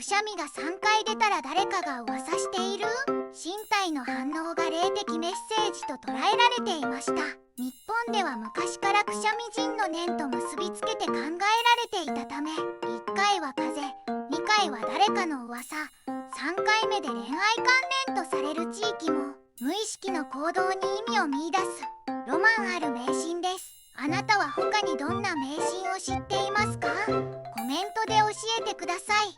くしゃみが3回出たら誰かが噂している。身体の反応が霊的メッセージと捉えられていました。日本では昔からくしゃみ人の念と結びつけて考えられていたため、1回は風邪、2回は誰かの噂、3回目で恋愛関連とされる地域も無意識の行動に意味を見出すロマンある迷信です。あなたは他にどんな迷信を知っていますか？コメントで教えてください。